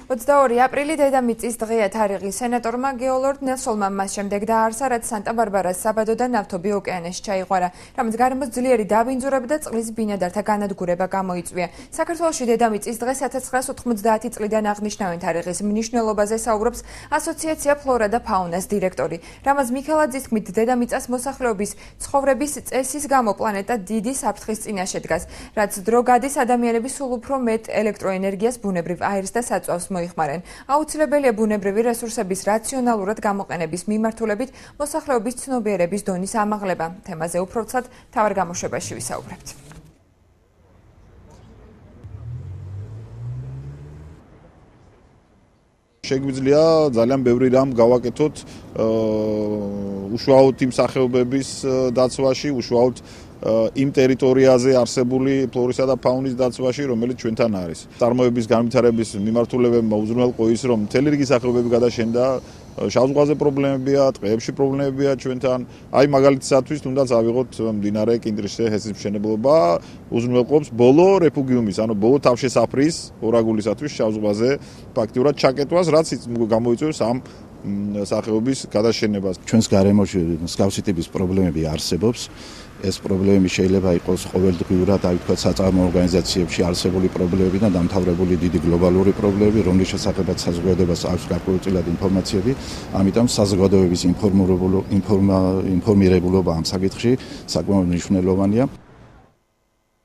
22 აპრილი დედამიწის დღეა. თარიღი სენატორმა გეოლორდ ნელსონმა მას შემდეგ დააარსა, რაც სანტა-ბარბარას საბადოდან ნავთობი ოკეანეში ჩაიყვარა, რამაც გარემოს ძლიერი დაბინძურება და წყლის ბინადართა განადგურება გამოიწვია. საქართველოში დედამიწის დღე 1990 წლიდან აღნიშნავენ თარიღის მნიშვნელობაზე საუბრობს ასოციაცია ფლორა და ფაუნას დირექტორი. რამაზ მიქელაძის თქმით, დედამიწას მოსახლეობის ცხოვრების წესის გამო პლანეტა დიდი საფრთხის წინაშე დგას, რაც დრო გადის ადამიანები სულ უფრო მეტ ელექტროენერგიას, ბუნებრივ აირს და საწვავს მოიხმარენ. აუცილებელია ბუნებრივი რესურსების რაციონალურად გამოყენების მიმართულებით მოსახლეობის ცნობიერების დონის ამაღლება. თემაზე უბრალოდ თავარ გამოშვებაში ვისაუბრებთ. შეგვიძლია ძალიან ბევრი რამ გავაკეთოთ უშუალოდ იმ სახეობების დაცვაში, უშუალოდ იმ ტერიტორიაზე არსებული ფლორისა და ფაუნის დაცვაში, რომელიც ჩვენთან არის. წარმოების განვითარების მიმართულებებმა უზრუნველყო ის, რომ მთელი რიგი სახეობები გადაშენდა, შავ ზღვაზე პრობლემებია, ტყეებში პრობლემებია ჩვენთან. აი მაგალითისათვის თუნდაც ავიღოთ მდინარე კინტრისე ჰესის მშენებლობა უზრუნველყოფს ბოლო რეფუგიუმის, ანუ ბოლო თავშესაფრის ორაგულისათვის შავ ზღვაზე ფაქტიურად ჩაკეტვას, რაც გამოიწვევს ამ სახეობის გადაშენებას. ჩვენს გარემოში მსგავსი ტიპის პრობლემები არსებობს. ეს პრობლემები შეიძლება იყოს ყოველდღიურად, აი თქვა საწარმოო ორგანიზაციებში არსებული პრობლემები და დამთავრებული დიდი გლობალური პრობლემები, რომლის შესახებაც საზოგადოებას აქვს გარკვეულწილად ინფორმაციები. ამიტომ საზოგადოების ინფორმირებულობა ამ საკითხში საკმაოდ მნიშვნელოვანია.